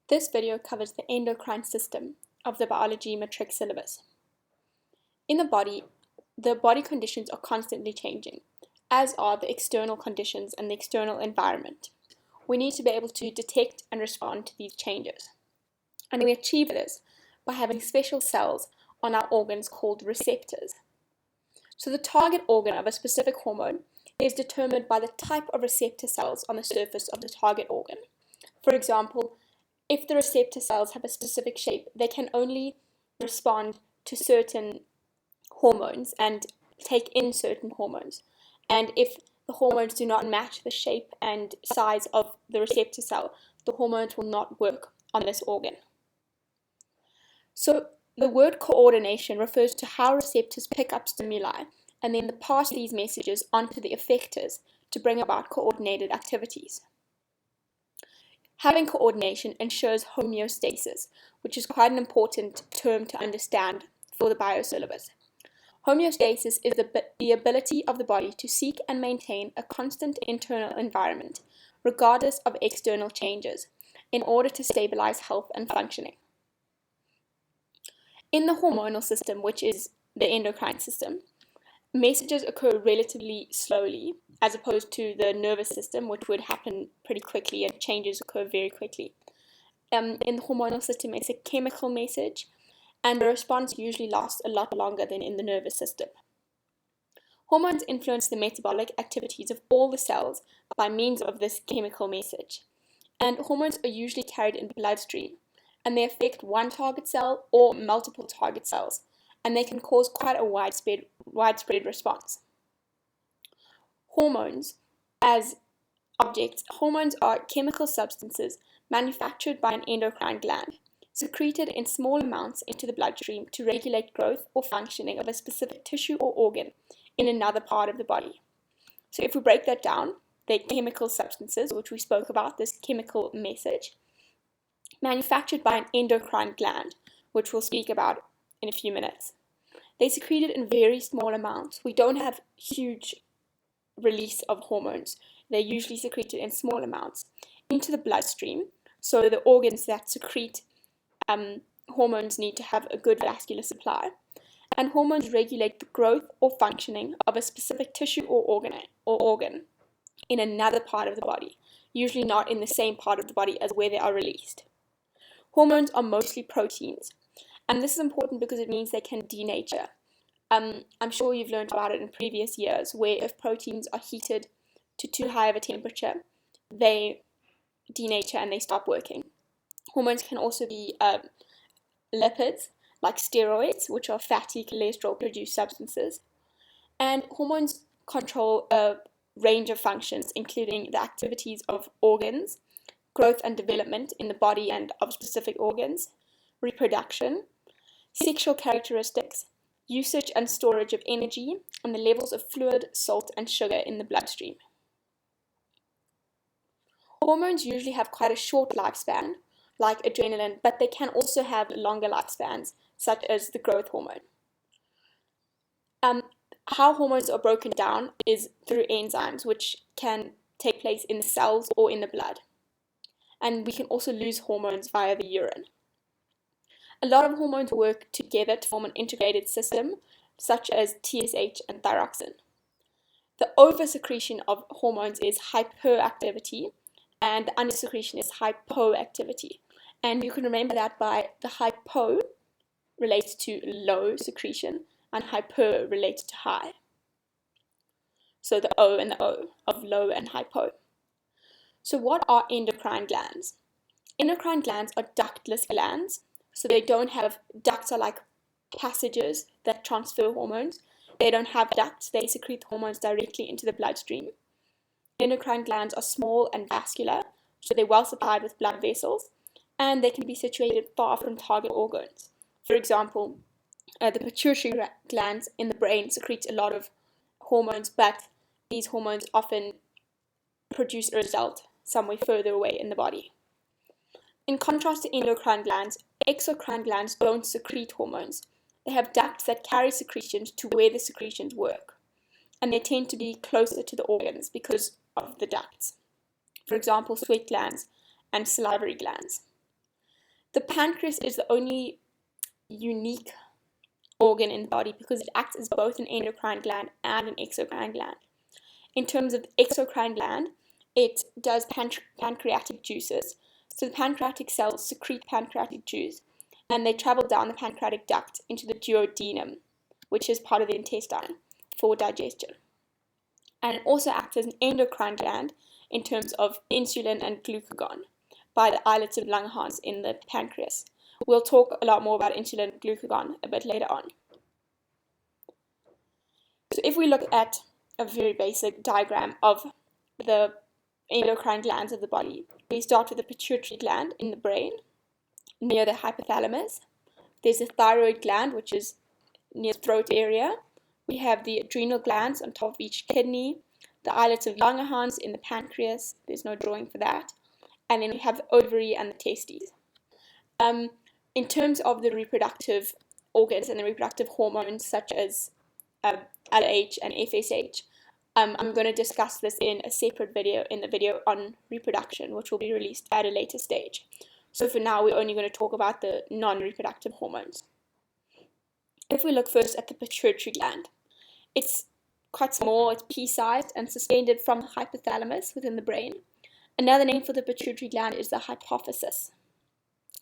This video covers the endocrine system of the biology matric syllabus. In the body conditions are constantly changing, as are the external conditions and the external environment. We need to be able to detect and respond to these changes. And we achieve this by having special cells on our organs called receptors. So the target organ of a specific hormone is determined by the type of receptor cells on the surface of the target organ. For example, if the receptor cells have a specific shape, they can only respond to certain hormones and take in certain hormones. And if the hormones do not match the shape and size of the receptor cell, the hormones will not work on this organ. So the word coordination refers to how receptors pick up stimuli and then pass these messages onto the effectors to bring about coordinated activities. Having coordination ensures homeostasis, which is quite an important term to understand for the biosyllabus. Homeostasis is the ability of the body to seek and maintain a constant internal environment, regardless of external changes, in order to stabilize health and functioning. In the hormonal system, which is the endocrine system, messages occur relatively slowly, as opposed to the nervous system, which would happen pretty quickly and changes occur very quickly. In the hormonal system, it's a chemical message, and the response usually lasts a lot longer than in the nervous system. Hormones influence the metabolic activities of all the cells by means of this chemical message. And hormones are usually carried in the bloodstream, and they affect one target cell or multiple target cells, and they can cause quite a widespread response. Hormones as objects. Hormones are chemical substances manufactured by an endocrine gland, secreted in small amounts into the bloodstream to regulate growth or functioning of a specific tissue or organ in another part of the body. So if we break that down, they're chemical substances, which we spoke about, this chemical message, manufactured by an endocrine gland, which we'll speak about in a few minutes. They're secreted in very small amounts. We don't have huge release of hormones. They're usually secreted in small amounts into the bloodstream, so the organs that secrete hormones need to have a good vascular supply. And hormones regulate the growth or functioning of a specific tissue or organ in another part of the body, usually not in the same part of the body as where they are released. Hormones are mostly proteins, and this is important because it means they can denature. I'm sure you've learned about it in previous years, where if proteins are heated to too high of a temperature, they denature and they stop working. Hormones can also be lipids, like steroids, which are fatty cholesterol-produced substances. And hormones control a range of functions, including the activities of organs, growth and development in the body and of specific organs, reproduction, sexual characteristics, usage and storage of energy, and the levels of fluid, salt, and sugar in the bloodstream. Hormones usually have quite a short lifespan, like adrenaline, but they can also have longer lifespans, such as the growth hormone. How hormones are broken down is through enzymes, which can take place in the cells or in the blood. And we can also lose hormones via the urine. A lot of hormones work together to form an integrated system, such as TSH and Dioxin. The oversecretion of hormones is hyperactivity, and the undersecretion is hypoactivity. And you can remember that by the hypo relates to low secretion, and hyper relates to high. So the O and the O of low and hypo. So what are endocrine glands? Endocrine glands are ductless glands. So they don't have ducts, are like passages that transfer hormones. They don't have ducts, they secrete hormones directly into the bloodstream. Endocrine glands are small and vascular, so they're well supplied with blood vessels, and they can be situated far from target organs. For example, the pituitary glands in the brain secrete a lot of hormones, but these hormones often produce a result somewhere further away in the body. In contrast to endocrine glands, exocrine glands don't secrete hormones. They have ducts that carry secretions to where the secretions work, and they tend to be closer to the organs because of the ducts. For example, sweat glands and salivary glands. The pancreas is the only unique organ in the body because it acts as both an endocrine gland and an exocrine gland. In terms of the exocrine gland, it does pancreatic juices. So the pancreatic cells secrete pancreatic juice, and they travel down the pancreatic duct into the duodenum, which is part of the intestine, for digestion. And it also acts as an endocrine gland in terms of insulin and glucagon by the islets of Langerhans in the pancreas. We'll talk a lot more about insulin and glucagon a bit later on. So if we look at a very basic diagram of the endocrine glands of the body, we start with the pituitary gland in the brain, near the hypothalamus. There's the thyroid gland, which is near the throat area. We have the adrenal glands on top of each kidney, the islets of Langerhans in the pancreas. There's no drawing for that. And then we have the ovary and the testes. In terms of the reproductive organs and the reproductive hormones, such as LH and FSH, I'm going to discuss this in a separate video, in the video on reproduction, which will be released at a later stage. So for now, we're only going to talk about the non-reproductive hormones. If we look first at the pituitary gland, it's quite small, it's pea-sized and suspended from the hypothalamus within the brain. Another name for the pituitary gland is the hypophysis.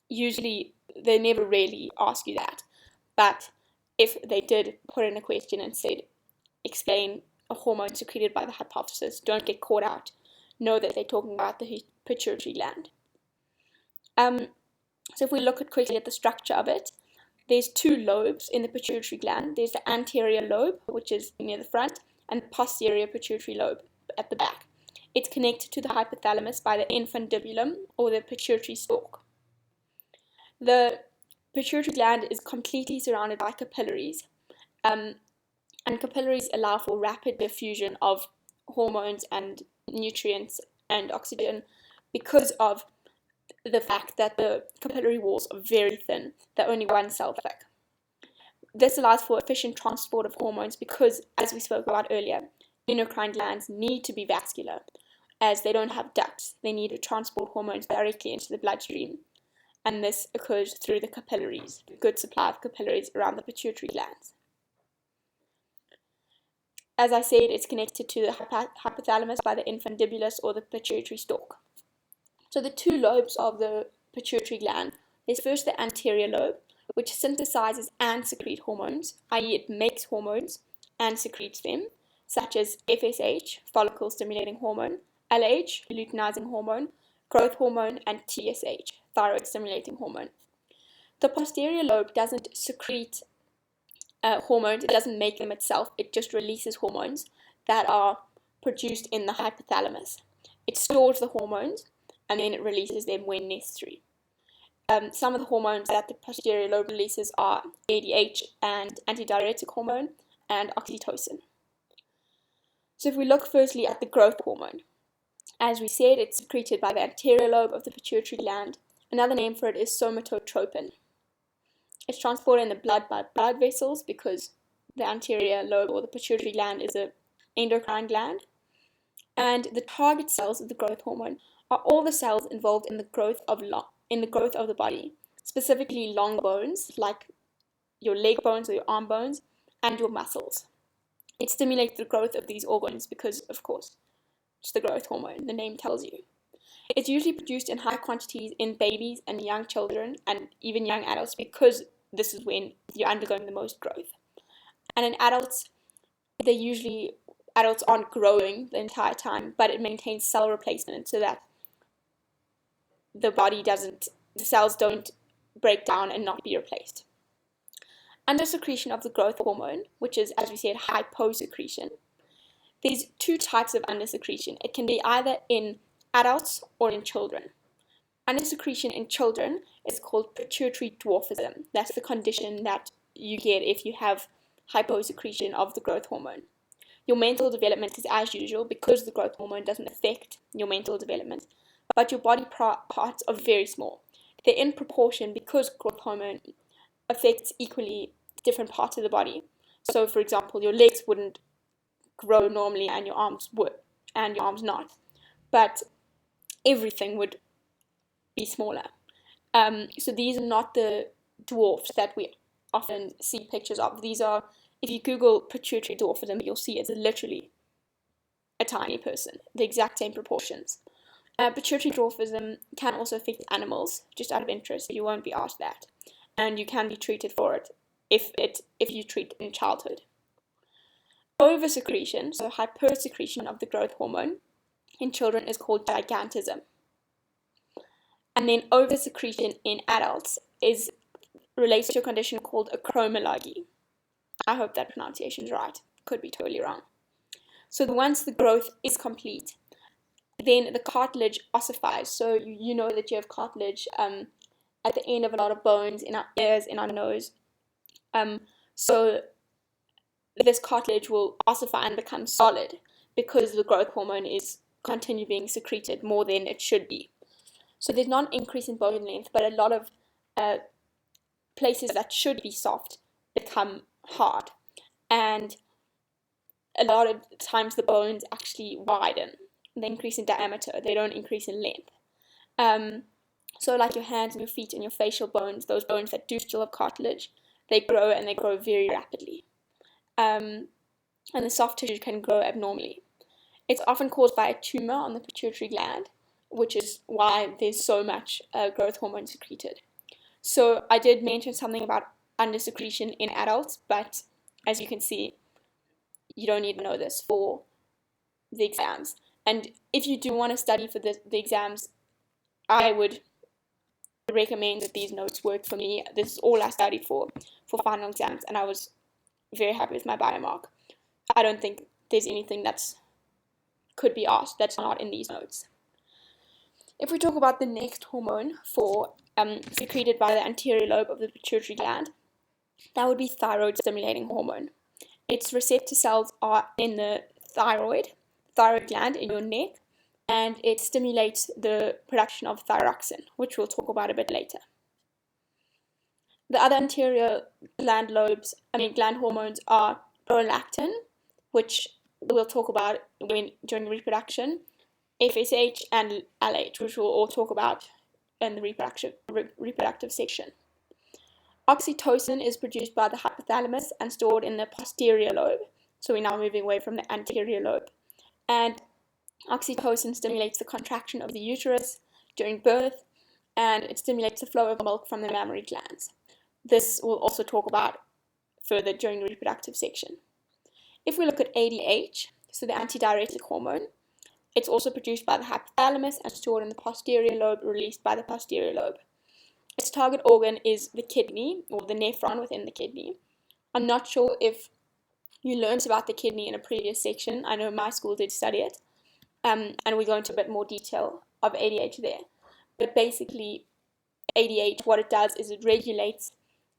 Usually, they never really ask you that, but if they did put in a question and said, explain a hormone secreted by the hypophysis, don't get caught out. Know that they're talking about the pituitary gland. So if we look quickly at the structure of it, there's two lobes in the pituitary gland. There's the anterior lobe, which is near the front, and the posterior pituitary lobe at the back. It's connected to the hypothalamus by the infundibulum, or the pituitary stalk. The pituitary gland is completely surrounded by capillaries, and capillaries allow for rapid diffusion of hormones and nutrients and oxygen because of the fact that the capillary walls are very thin. They're only one cell thick. This allows for efficient transport of hormones because, as we spoke about earlier, endocrine glands need to be vascular. As they don't have ducts, they need to transport hormones directly into the bloodstream. And this occurs through the capillaries, a good supply of capillaries around the pituitary glands. As I said, it's connected to the hypothalamus by the infundibulus, or the pituitary stalk. So the two lobes of the pituitary gland, there's first the anterior lobe, which synthesizes and secretes hormones, i.e. it makes hormones and secretes them, such as FSH, follicle stimulating hormone, LH, luteinizing hormone, growth hormone, and TSH, thyroid stimulating hormone. The posterior lobe doesn't secrete hormones, it doesn't make them itself, it just releases hormones that are produced in the hypothalamus. It stores the hormones and then it releases them when necessary. Some of the hormones that the posterior lobe releases are ADH and antidiuretic hormone and oxytocin. So if we look firstly at the growth hormone, as we said, it's secreted by the anterior lobe of the pituitary gland. Another name for it is somatotropin. It's transported in the blood by blood vessels because the anterior lobe, or the pituitary gland, is an endocrine gland. And the target cells of the growth hormone are all the cells involved in the growth of the body, specifically long bones like your leg bones or your arm bones and your muscles. It stimulates the growth of these organs because, of course, it's the growth hormone, the name tells you. It's usually produced in high quantities in babies and young children and even young adults because this is when you're undergoing the most growth. And in adults, adults aren't growing the entire time, but it maintains cell replacement so that the cells don't break down and not be replaced. Under secretion of the growth hormone, which is, as we said, hyposecretion, there's two types of undersecretion. It can be either in adults or in children. Undersecretion in children is called pituitary dwarfism. That's the condition that you get if you have hyposecretion of the growth hormone. Your mental development is as usual because the growth hormone doesn't affect your mental development, but your body parts are very small. They're in proportion because growth hormone affects equally different parts of the body. So, for example, your legs wouldn't grow normally and your arms would, and your arms not. But everything would be smaller. So these are not the dwarfs that we often see pictures of. These are, if you Google pituitary dwarfism, you'll see it's literally a tiny person, the exact same proportions. Pituitary dwarfism can also affect animals, just out of interest. You won't be asked that, and you can be treated for it if you treat in childhood. Oversecretion, so hypersecretion of the growth hormone in children, is called gigantism. And then oversecretion in adults relates to a condition called acromegaly. I hope that pronunciation is right. Could be totally wrong. So once the growth is complete, then the cartilage ossifies. So you know that you have cartilage at the end of a lot of bones in our ears, in our nose. So this cartilage will ossify and become solid because the growth hormone is continually being secreted more than it should be. So there's not an increase in bone length, but a lot of places that should be soft become hard. And a lot of times the bones actually widen. They increase in diameter. They don't increase in length. So like your hands and your feet and your facial bones, those bones that do still have cartilage, they grow, and they grow very rapidly. And the soft tissue can grow abnormally. It's often caused by a tumor on the pituitary gland, which is why there's so much growth hormone secreted. So I did mention something about undersecretion in adults, but as you can see, you don't need to know this for the exams. And if you do want to study for the exams, I would recommend that these notes work for me. This is all I studied for final exams, and I was very happy with my biomark. I don't think there's anything that's could be asked that's not in these notes. If we talk about the next hormone secreted by the anterior lobe of the pituitary gland, that would be thyroid stimulating hormone. Its receptor cells are in the thyroid gland in your neck, and it stimulates the production of thyroxin, which we'll talk about a bit later. The other anterior gland hormones are prolactin, which we'll talk about during reproduction, FSH, and LH, which we'll all talk about in the reproductive section. Oxytocin is produced by the hypothalamus and stored in the posterior lobe. So we're now moving away from the anterior lobe. And oxytocin stimulates the contraction of the uterus during birth, and it stimulates the flow of milk from the mammary glands. This we'll also talk about further during the reproductive section. If we look at ADH, so the antidiuretic hormone, it's also produced by the hypothalamus and stored in the posterior lobe, released by the posterior lobe. Its target organ is the kidney, or the nephron within the kidney. I'm not sure if you learned about the kidney in a previous section. I know my school did study it, and we go into a bit more detail of ADH there. But basically, ADH, what it does is it regulates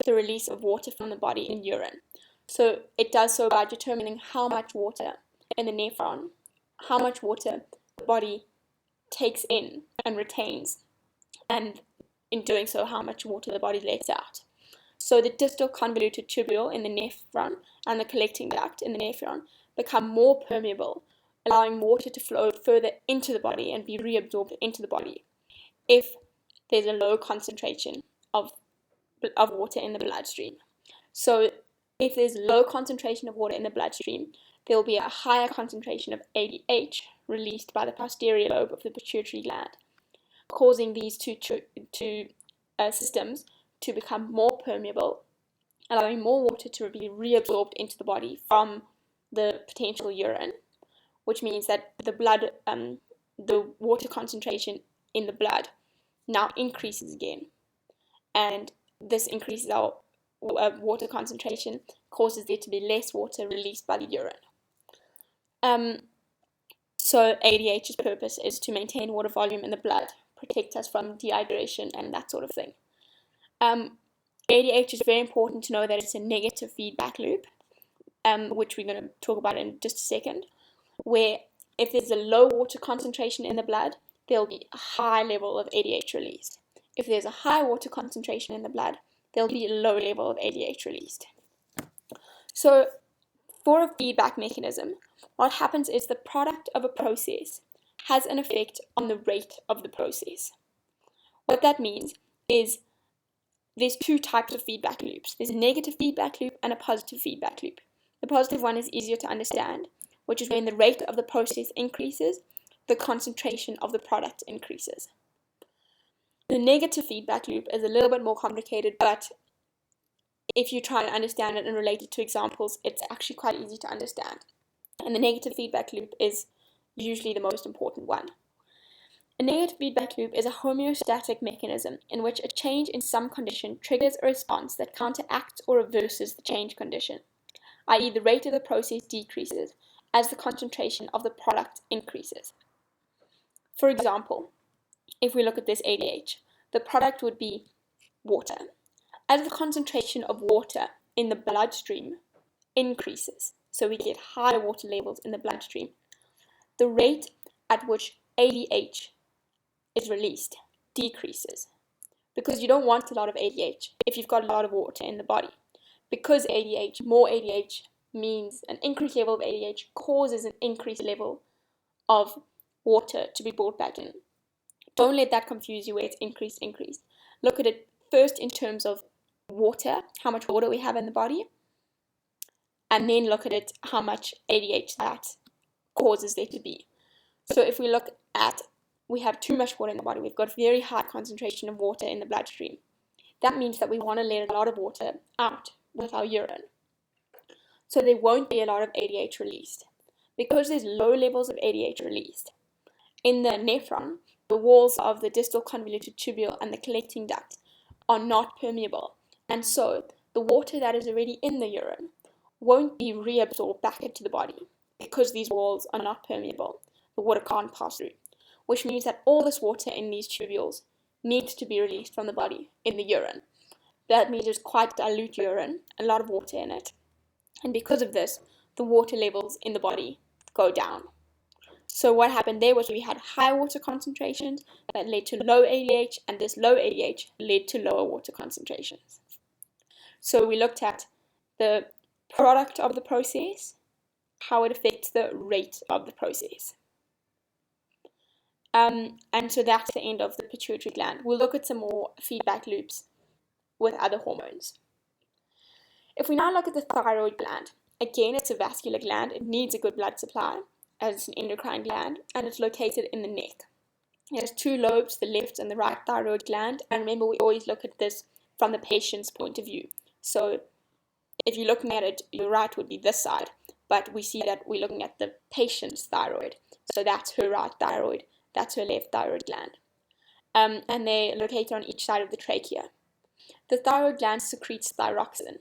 the release of water from the body in urine. So it does so by determining how much water in the nephron, how much water the body takes in and retains, and in doing so, how much water the body lets out. So the distal convoluted tubule in the nephron and the collecting duct in the nephron become more permeable, allowing water to flow further into the body and be reabsorbed into the body if there's a low concentration of water in the bloodstream. So if there's low concentration of water in the bloodstream, there will be a higher concentration of ADH released by the posterior lobe of the pituitary gland, causing these two systems to become more permeable, allowing more water to be reabsorbed into the body from the potential urine, which means that the water concentration in the blood now increases again, and this increases our water concentration, causes there to be less water released by the urine. So ADH's purpose is to maintain water volume in the blood, protect us from dehydration and that sort of thing. ADH is very important to know that it's a negative feedback loop, which we're going to talk about in just a second, where if there's a low water concentration in the blood, there'll be a high level of ADH released. If there's a high water concentration in the blood, there'll be a low level of ADH released. So for a feedback mechanism, what happens is the product of a process has an effect on the rate of the process. What that means is there's two types of feedback loops. There's a negative feedback loop and a positive feedback loop. The positive one is easier to understand, which is when the rate of the process increases, the concentration of the product increases. The negative feedback loop is a little bit more complicated, but if you try to understand it and relate it to examples, it's actually quite easy to understand. And the negative feedback loop is usually the most important one. A negative feedback loop is a homeostatic mechanism in which a change in some condition triggers a response that counteracts or reverses the change condition, i.e. the rate of the process decreases as the concentration of the product increases. For example, if we look at this ADH, the product would be water. As the concentration of water in the bloodstream increases, so we get higher water levels in the bloodstream, the rate at which ADH is released decreases, because you don't want a lot of ADH if you've got a lot of water in the body. Because more ADH means an increased level of ADH causes an increased level of water to be brought back in. Don't let that confuse you where it's increased. Look at it first in terms of water, how much water we have in the body, and then look at it how much ADH that causes there to be. So if we look at, we have too much water in the body, we've got very high concentration of water in the bloodstream. That means that we want to let a lot of water out with our urine. So there won't be a lot of ADH released. Because there's low levels of ADH released, in the nephron, the walls of the distal convoluted tubule and the collecting duct are not permeable. And so the water that is already in the urine won't be reabsorbed back into the body because these walls are not permeable. The water can't pass through, which means that all this water in these tubules needs to be released from the body in the urine. That means it's quite dilute urine, a lot of water in it. And because of this, the water levels in the body go down. So what happened there was we had high water concentrations that led to low ADH, and this low ADH led to lower water concentrations. So we looked at the product of the process, how it affects the rate of the process. And so that's the end of the pituitary gland. We'll look at some more feedback loops with other hormones. If we now look at the thyroid gland, again, it's a vascular gland. It needs a good blood supply, as it's an endocrine gland, and it's located in the neck. It has two lobes, the left and the right thyroid gland, and remember, we always look at this from the patient's point of view. So if you're looking at it, your right would be this side, but we see that we're looking at the patient's thyroid. So that's her right thyroid, that's her left thyroid gland. And they're located on each side of the trachea. The thyroid gland secretes thyroxin.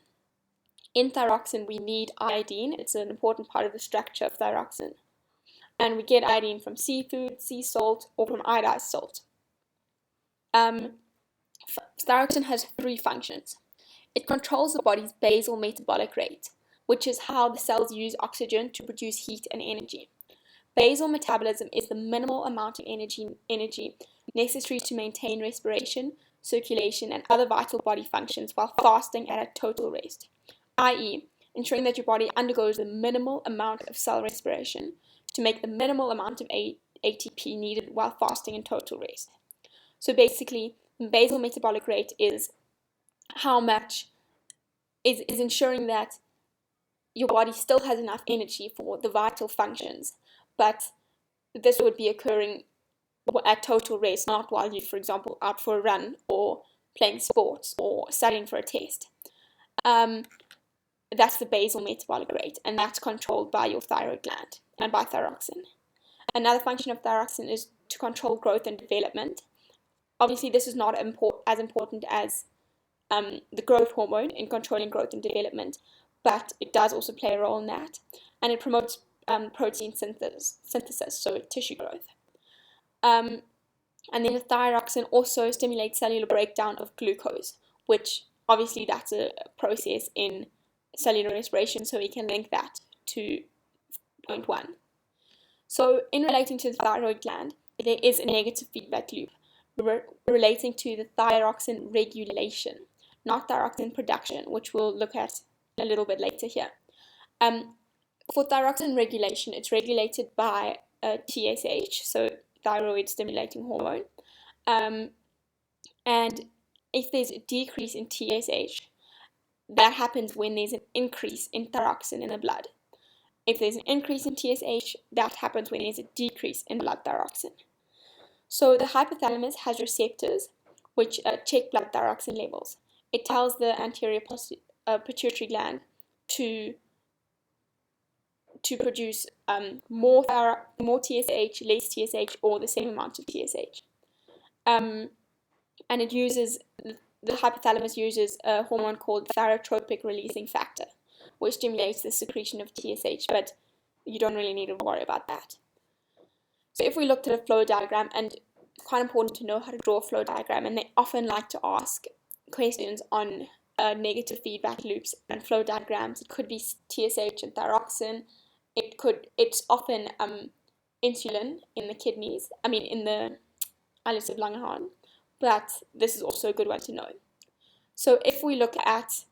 In thyroxin, we need iodine. It's an important part of the structure of thyroxin. And we get iodine from seafood, sea salt, or from iodized salt. Thyroxin has three functions. It controls the body's basal metabolic rate, which is how the cells use oxygen to produce heat and energy. Basal metabolism is the minimal amount of energy necessary to maintain respiration, circulation, and other vital body functions while fasting at a total rest, i.e., ensuring that your body undergoes the minimal amount of cell respiration to make the minimal amount of ATP needed while fasting in total rest. So basically, basal metabolic rate is how much is ensuring that your body still has enough energy for the vital functions, but this would be occurring at total rest, not while you're, for example, out for a run or playing sports or studying for a test. That's the basal metabolic rate, and that's controlled by your thyroid gland and by thyroxin. Another function of thyroxin is to control growth and development. Obviously, this is not as important as the growth hormone in controlling growth and development, but it does also play a role in that, and it promotes protein synthesis, so tissue growth. And then the thyroxin also stimulates cellular breakdown of glucose, which obviously that's a process in cellular respiration, so we can link that to point 1. So in relating to the thyroid gland, there is a negative feedback loop relating to the thyroxin regulation, not thyroxin production, which we'll look at a little bit later here. For thyroxin regulation, it's regulated by TSH, so thyroid stimulating hormone, and if there's a decrease in TSH, that happens when there's an increase in thyroxine in the blood. If there's an increase in TSH, that happens when there's a decrease in blood thyroxine. So the hypothalamus has receptors which check blood thyroxine levels. It tells the anterior pituitary gland to produce more TSH, less TSH, or the same amount of TSH. And it uses, the hypothalamus uses a hormone called thyrotropic releasing factor, which stimulates the secretion of TSH, but you don't really need to worry about that. So if we looked at a flow diagram, and it's quite important to know how to draw a flow diagram, and they often like to ask questions on negative feedback loops and flow diagrams. It could be TSH and thyroxine. It's often insulin in the kidneys, in the islets of Langerhans, but this is also a good one to know. So if we look at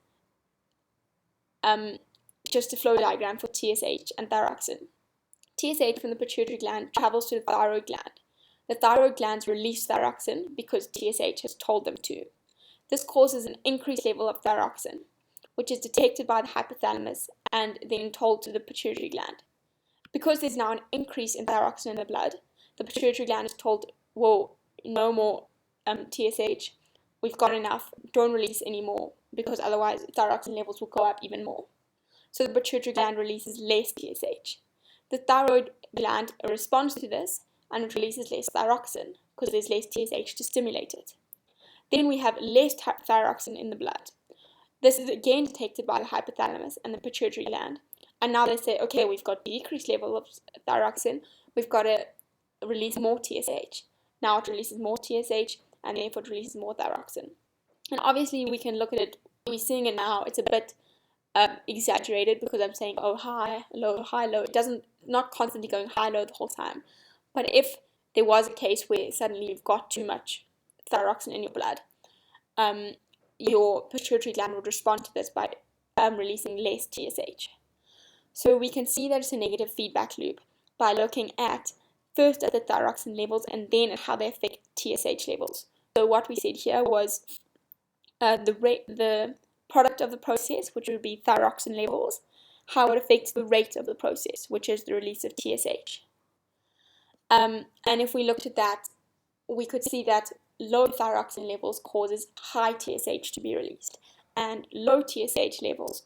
just a flow diagram for TSH and thyroxine, TSH from the pituitary gland travels to the thyroid gland. The thyroid glands release thyroxine because TSH has told them to. This causes an increased level of thyroxine, which is detected by the hypothalamus and then told to the pituitary gland. Because there's now an increase in thyroxine in the blood, the pituitary gland is told, whoa, no more TSH, we've got enough, don't release anymore, because otherwise thyroxine levels will go up even more. So the pituitary gland releases less TSH. The thyroid gland responds to this and it releases less thyroxine because there's less TSH to stimulate it. Then we have less thyroxine in the blood. This is again detected by the hypothalamus and the pituitary gland. And now they say, okay, we've got decreased level of thyroxine, we've got to release more TSH. Now it releases more TSH and therefore it releases more thyroxine. And obviously we can look at it, we're seeing it now, it's a bit exaggerated because I'm saying, oh, high, low, it doesn't, not constantly going high, low the whole time. But if there was a case where suddenly you've got too much thyroxine in your blood, your pituitary gland would respond to this by releasing less TSH. So we can see that it's a negative feedback loop by looking at first at the thyroxine levels and then at how they affect TSH levels. So what we said here was the product of the process, which would be thyroxine levels, how it affects the rate of the process, which is the release of TSH. And if we looked at that, we could see that low thyroxine levels causes high TSH to be released, and low TSH levels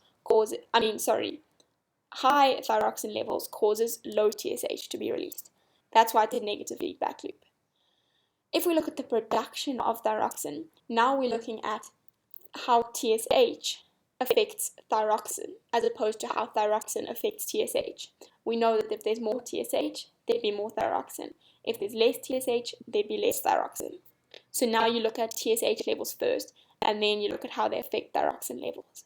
high thyroxine levels causes low TSH to be released. That's why it's a negative feedback loop. If we look at the production of thyroxine, now we're looking at how TSH affects thyroxine as opposed to how thyroxine affects TSH. We know that if there's more TSH, there'd be more thyroxine. If there's less TSH, there'd be less thyroxine. So now you look at TSH levels first, and then you look at how they affect thyroxine levels.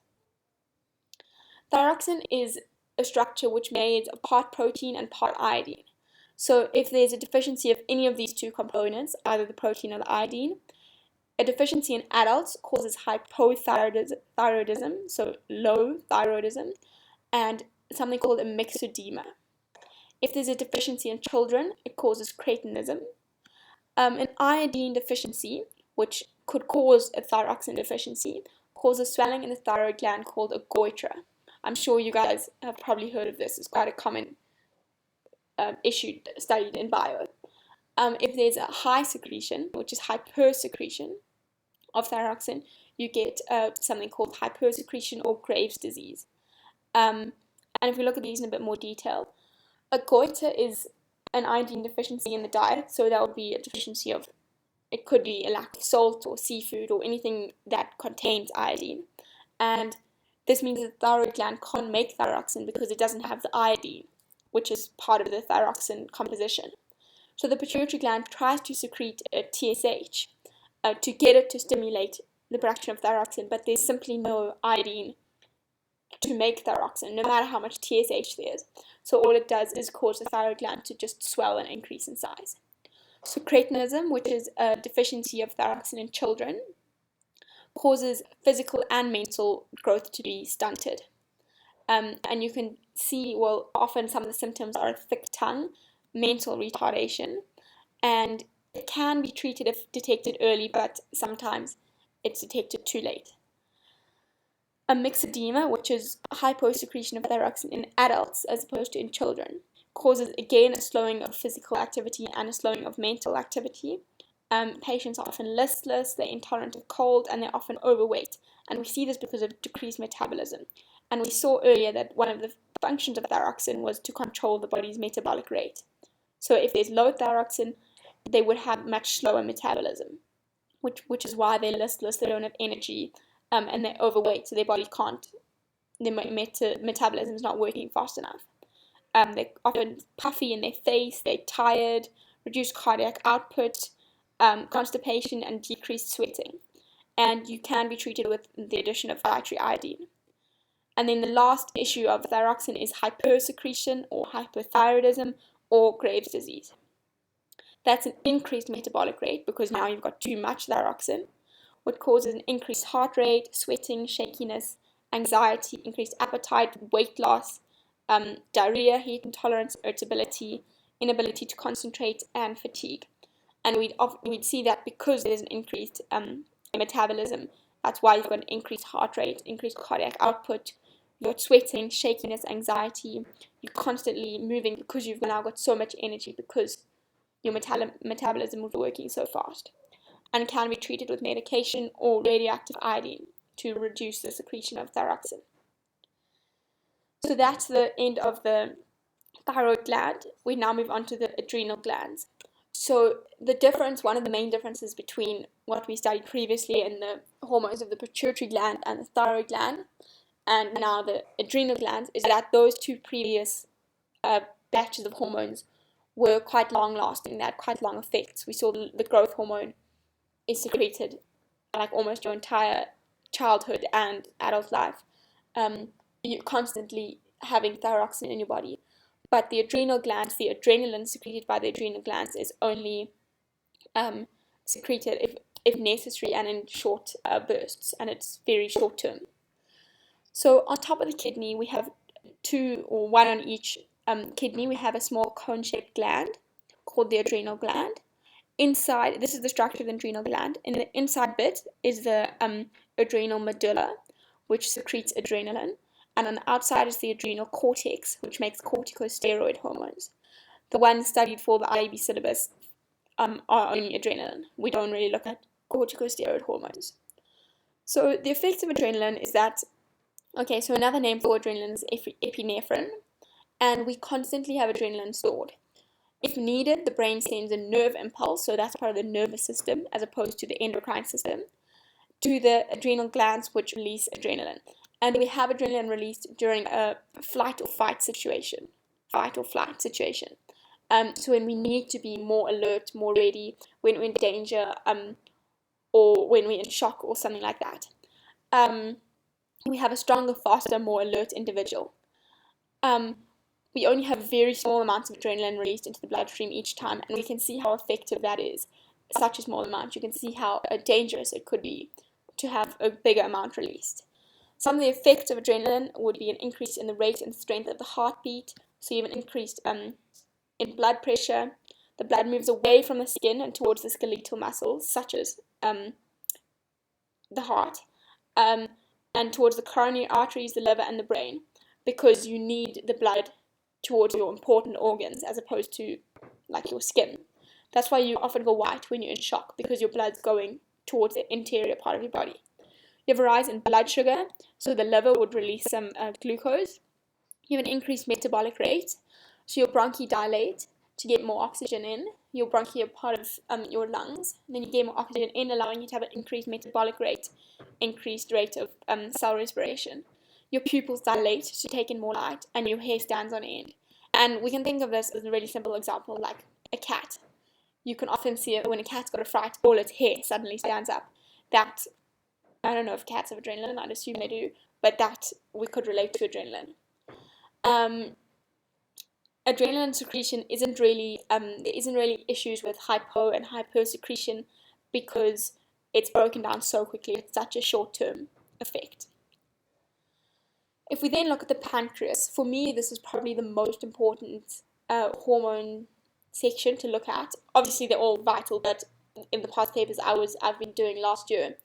Thyroxine is a structure which made of part protein and part iodine. So if there's a deficiency of any of these two components, either the protein or the iodine, a deficiency in adults causes hypothyroidism, so low thyroidism, and something called a myxedema. If there's a deficiency in children, it causes cretinism. An iodine deficiency, which could cause a thyroxine deficiency, causes swelling in the thyroid gland called a goiter. I'm sure you guys have probably heard of this. It's quite a common issue studied in bio. If there's a high secretion, which is hypersecretion of thyroxine, you get something called hypersecretion or Graves' disease. And if we look at these in a bit more detail, a goiter is an iodine deficiency in the diet, so that would be a deficiency of, it could be a lack of salt or seafood or anything that contains iodine. And this means that the thyroid gland can't make thyroxine because it doesn't have the iodine, which is part of the thyroxine composition. So the pituitary gland tries to secrete a TSH to get it to stimulate the production of thyroxine, but there's simply no iodine to make thyroxine, no matter how much TSH there is. So all it does is cause the thyroid gland to just swell and increase in size. So cretinism, which is a deficiency of thyroxine in children, causes physical and mental growth to be stunted. And you can see, well, often some of the symptoms are a thick tongue, mental retardation, and it can be treated if detected early, but sometimes it's detected too late. A myxedema, which is hyposecretion of thyroxine in adults as opposed to in children, causes again a slowing of physical activity and a slowing of mental activity. Patients are often listless, they're intolerant of cold, and they're often overweight. And we see this because of decreased metabolism. And we saw earlier that one of the functions of thyroxine was to control the body's metabolic rate. So if there's low thyroxine, they would have much slower metabolism, which is why they're listless, they don't have energy, and they're overweight, so their body can't, their metabolism is not working fast enough. They're often puffy in their face, they're tired, reduced cardiac output, constipation, and decreased sweating. And you can be treated with the addition of dietary iodine. And then the last issue of thyroxine is hypersecretion or hypothyroidism or Graves' disease. That's an increased metabolic rate because now you've got too much thyroxine, which causes an increased heart rate, sweating, shakiness, anxiety, increased appetite, weight loss, diarrhea, heat intolerance, irritability, inability to concentrate, and fatigue. And we'd see that because there's an increased metabolism. That's why you've got an increased heart rate, increased cardiac output, you've got sweating, shakiness, anxiety, you're constantly moving because you've now got so much energy because your metabolism is working so fast, and can be treated with medication or radioactive iodine to reduce the secretion of thyroxine. So that's the end of the thyroid gland. We now move on to the adrenal glands. So the difference, one of the main differences between what we studied previously in the hormones of the pituitary gland and the thyroid gland, and now the adrenal glands, is that those two previous batches of hormones were quite long-lasting. They had quite long effects. We saw the growth hormone is secreted like almost your entire childhood and adult life. You're constantly having thyroxine in your body. But the adrenal glands, the adrenaline secreted by the adrenal glands is only secreted if necessary and in short bursts, and it's very short term. So on top of the kidney, we have two or one on each kidney. We have a small cone-shaped gland called the adrenal gland. Inside, this is the structure of the adrenal gland. In the inside bit is the adrenal medulla, which secretes adrenaline. And on the outside is the adrenal cortex, which makes corticosteroid hormones. The ones studied for the IEB syllabus are only adrenaline. We don't really look at corticosteroid hormones. So the effects of adrenaline is that, okay, so another name for adrenaline is epinephrine, and we constantly have adrenaline stored. If needed, the brain sends a nerve impulse, so that's part of the nervous system as opposed to the endocrine system, to the adrenal glands, which release adrenaline. And we have adrenaline released during a flight or flight situation. So when we need to be more alert, more ready, when we're in danger, or when we're in shock or something like that. We have a stronger, faster, more alert individual. We only have very small amounts of adrenaline released into the bloodstream each time, and we can see how effective that is. Such a small amount, you can see how dangerous it could be to have a bigger amount released. Some of the effects of adrenaline would be an increase in the rate and strength of the heartbeat, so you have an increase in blood pressure. The blood moves away from the skin and towards the skeletal muscles, such as the heart, and towards the coronary arteries, the liver, and the brain, because you need the blood towards your important organs as opposed to like your skin. That's why you often go white when you're in shock, because your blood's going towards the interior part of your body. You have a rise in blood sugar, so the liver would release some glucose. You have an increased metabolic rate, so your bronchi dilate to get more oxygen in. Your bronchi are part of your lungs, and then you get more oxygen in, allowing you to have an increased metabolic rate, increased rate of cell respiration. Your pupils dilate to take in more light, and your hair stands on end. And we can think of this as a really simple example, like a cat. You can often see it when a cat's got a fright, all its hair suddenly stands up. That, I don't know if cats have adrenaline, I'd assume they do, but that we could relate to adrenaline. Adrenaline secretion isn't really, there isn't really issues with hypo and hypersecretion because it's broken down so quickly. It's such a short-term effect. If we then look at the pancreas, for me this is probably the most important hormone section to look at. Obviously they're all vital, but in the past papers I've been doing last year,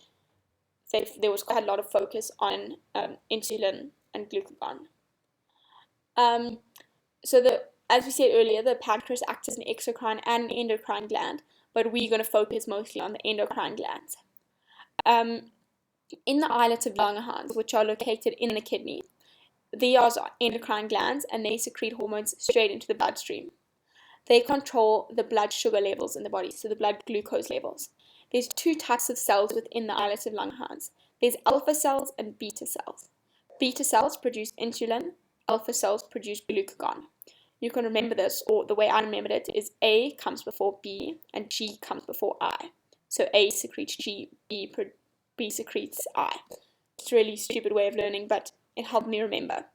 there was quite a lot of focus on insulin and glucagon. As we said earlier, the pancreas acts as an exocrine and an endocrine gland, but we're going to focus mostly on the endocrine glands. In the islets of Langerhans, which are located in the kidney, these are endocrine glands, and they secrete hormones straight into the bloodstream. They control the blood sugar levels in the body, so the blood glucose levels. There's two types of cells within the islets of Langerhans. There's alpha cells and beta cells. Beta cells produce insulin, alpha cells produce glucagon. You can remember this, or the way I remembered it is A comes before B and G comes before I. So A secretes G, B secretes I. It's a really stupid way of learning, but it helped me remember.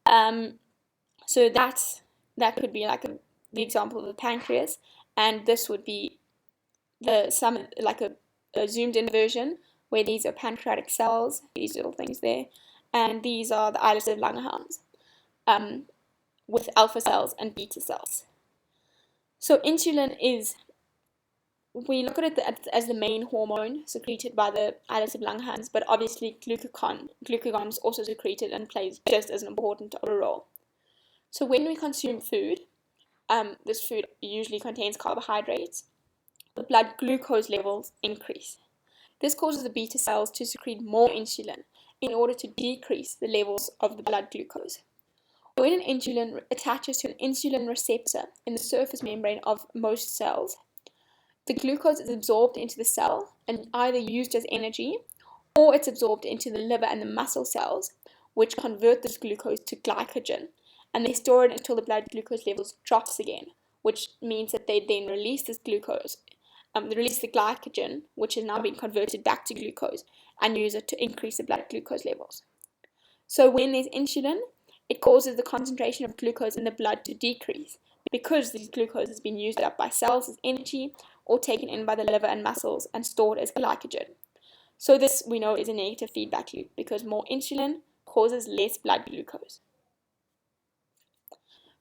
So that could be like the example of the pancreas, and this would be a zoomed in version where these are pancreatic cells, these little things there, and these are the islets of Langerhans, with alpha cells and beta cells. So insulin we look at it as the main hormone secreted by the islets of Langerhans, but obviously glucagon is also secreted and plays just as important of a role. So when we consume food, this food usually contains carbohydrates, the blood glucose levels increase. This causes the beta cells to secrete more insulin in order to decrease the levels of the blood glucose. When an insulin attaches to an insulin receptor in the surface membrane of most cells, the glucose is absorbed into the cell and either used as energy, or it's absorbed into the liver and the muscle cells, which convert this glucose to glycogen, and they store it until the blood glucose levels drops again, which means that they then release this glucose. They release the glycogen, which has now been converted back to glucose, and use it to increase the blood glucose levels. So when there's insulin, it causes the concentration of glucose in the blood to decrease, because this glucose has been used up by cells as energy or taken in by the liver and muscles and stored as glycogen. So this, we know, is a negative feedback loop, because more insulin causes less blood glucose.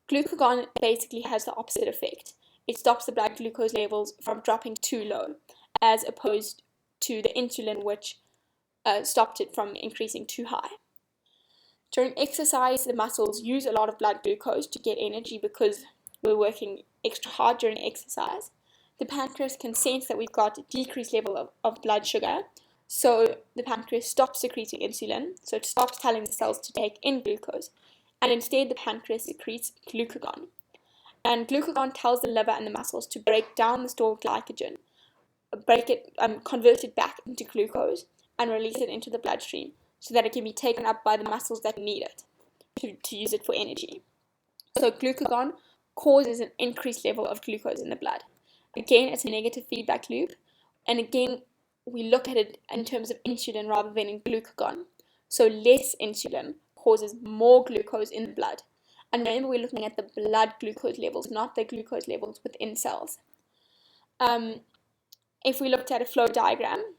Glucagon basically has the opposite effect. It stops the blood glucose levels from dropping too low, as opposed to the insulin, which stopped it from increasing too high. During exercise, the muscles use a lot of blood glucose to get energy because we're working extra hard during exercise. The pancreas can sense that we've got a decreased level of blood sugar, so the pancreas stops secreting insulin, so it stops telling the cells to take in glucose, and instead the pancreas secretes glucagon. And glucagon tells the liver and the muscles to break down the stored glycogen, convert it back into glucose, and release it into the bloodstream so that it can be taken up by the muscles that need it to use it for energy. So glucagon causes an increased level of glucose in the blood. Again, it's a negative feedback loop, and again, we look at it in terms of insulin rather than in glucagon. So less insulin causes more glucose in the blood. And remember, we're looking at the blood glucose levels, not the glucose levels within cells. If we looked at a flow diagram,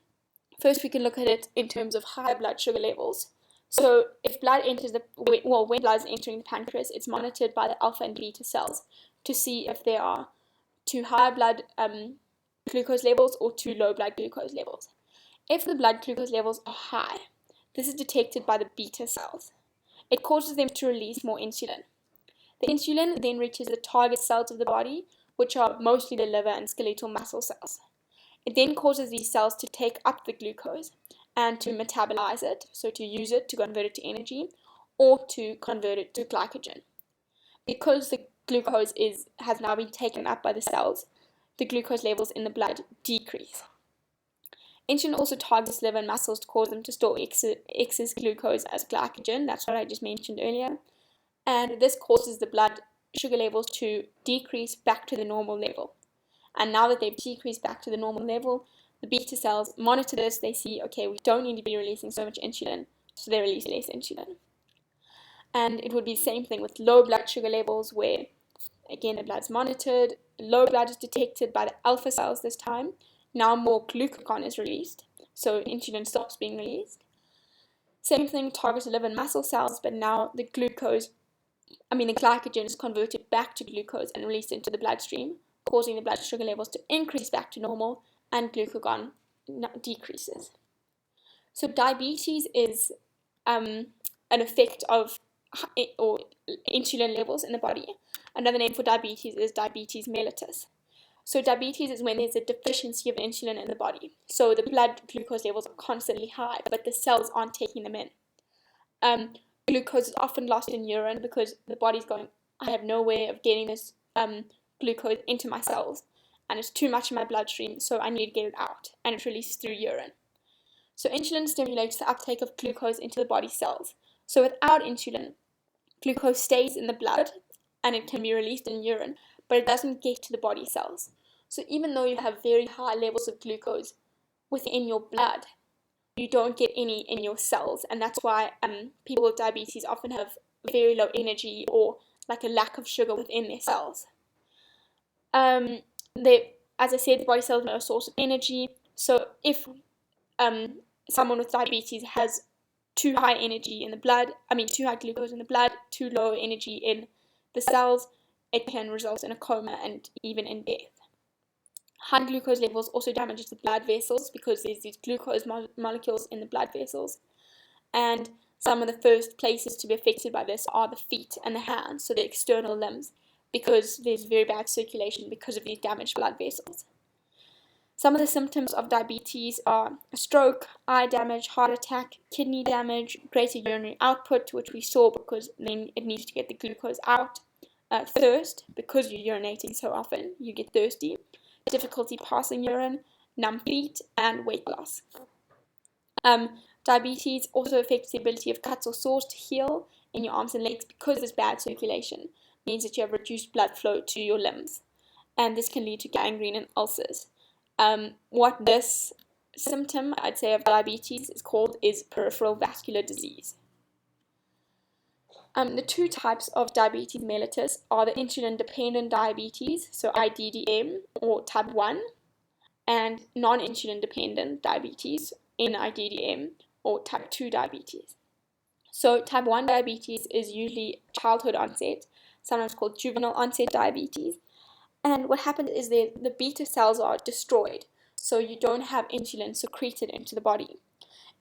first we can look at it in terms of high blood sugar levels. So if blood enters when blood is entering the pancreas, it's monitored by the alpha and beta cells to see if there are too high blood glucose levels or too low blood glucose levels. If the blood glucose levels are high, this is detected by the beta cells. It causes them to release more insulin. The insulin then reaches the target cells of the body, which are mostly the liver and skeletal muscle cells. It then causes these cells to take up the glucose and to metabolize it, so to use it to convert it to energy or to convert it to glycogen. Because the glucose has now been taken up by the cells, the glucose levels in the blood decrease. Insulin also targets liver and muscles to cause them to store excess glucose as glycogen. That's what I just mentioned earlier. And this causes the blood sugar levels to decrease back to the normal level. And now that they've decreased back to the normal level, the beta cells monitor this. They see, okay, we don't need to be releasing so much insulin, so they release less insulin. And it would be the same thing with low blood sugar levels, where, again, the blood's monitored. Low blood is detected by the alpha cells this time. Now more glucagon is released, so insulin stops being released. Same thing targets the liver and muscle cells, but now the glycogen is converted back to glucose and released into the bloodstream, causing the blood sugar levels to increase back to normal, and glucagon decreases. So diabetes is an effect of or insulin levels in the body. Another name for diabetes is diabetes mellitus. So diabetes is when there's a deficiency of insulin in the body. So the blood glucose levels are constantly high, but the cells aren't taking them in. Glucose is often lost in urine because the body's going, I have no way of getting this glucose into my cells, and it's too much in my bloodstream, so I need to get it out, and it's released through urine. So insulin stimulates the uptake of glucose into the body cells. So without insulin, glucose stays in the blood and it can be released in urine, but it doesn't get to the body cells. So even though you have very high levels of glucose within your blood, you don't get any in your cells, and that's why people with diabetes often have very low energy or like a lack of sugar within their cells. As I said, the body cells are a source of energy. So if someone with diabetes has too high energy in the blood, too high glucose in the blood, too low energy in the cells, it can result in a coma and even in death. High glucose levels also damages the blood vessels because there's these glucose molecules in the blood vessels. And some of the first places to be affected by this are the feet and the hands, so the external limbs, because there's very bad circulation because of these damaged blood vessels. Some of the symptoms of diabetes are a stroke, eye damage, heart attack, kidney damage, greater urinary output, which we saw because then it needs to get the glucose out, thirst, because you're urinating so often, you get thirsty, difficulty passing urine, numb feet, and weight loss. Diabetes also affects the ability of cuts or sores to heal in your arms and legs because there's bad circulation. It means that you have reduced blood flow to your limbs, and this can lead to gangrene and ulcers. What this symptom, I'd say, of diabetes is called is peripheral vascular disease. The two types of diabetes mellitus are the insulin-dependent diabetes, so IDDM, or type 1, and non-insulin-dependent diabetes, NIDDM, or type 2 diabetes. So type 1 diabetes is usually childhood onset, sometimes called juvenile onset diabetes. And what happens is the beta cells are destroyed, so you don't have insulin secreted into the body.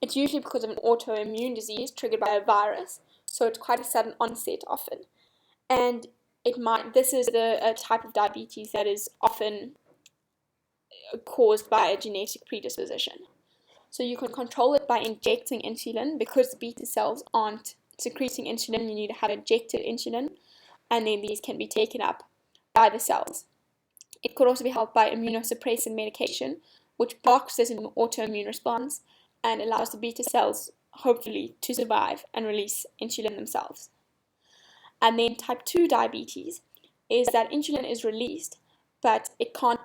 It's usually because of an autoimmune disease triggered by a virus, so it's quite a sudden onset often. And this is a type of diabetes that is often caused by a genetic predisposition. So you can control it by injecting insulin. Because the beta cells aren't secreting insulin, you need to have injected insulin, and then these can be taken up by the cells. It could also be helped by immunosuppressant medication, which blocks this autoimmune response and allows the beta cells, hopefully, to survive and release insulin themselves. And then type 2 diabetes is that insulin is released, but it can't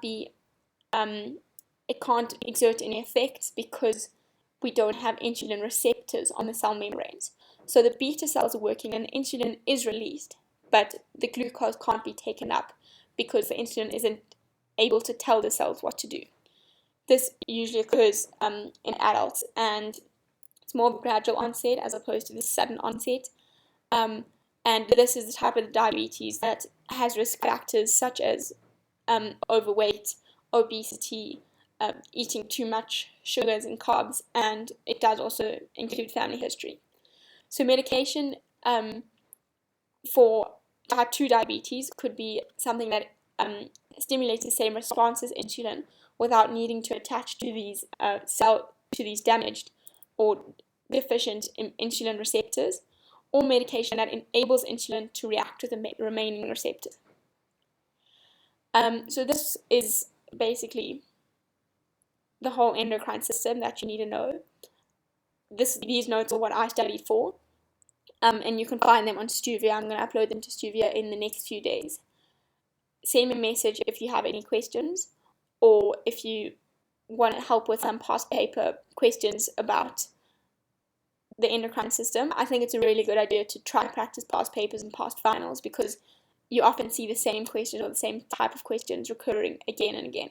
exert any effects because we don't have insulin receptors on the cell membranes. So the beta cells are working and the insulin is released, but the glucose can't be taken up because the insulin isn't able to tell the cells what to do. This usually occurs in adults, and it's more of a gradual onset as opposed to the sudden onset. And this is the type of diabetes that has risk factors such as overweight, obesity, eating too much sugars and carbs, and it does also include family history. So medication for type 2 diabetes could be something that stimulates the same response as insulin without needing to attach to these damaged or deficient insulin receptors, or medication that enables insulin to react with the remaining receptors. So this is basically the whole endocrine system that you need to know. These notes are what I studied for, and you can find them on Stuvia. I'm going to upload them to Stuvia in the next few days. Send me a message if you have any questions, or if you want help with some past paper questions about the endocrine system. I think it's a really good idea to try practice past papers and past finals because you often see the same questions or the same type of questions recurring again and again.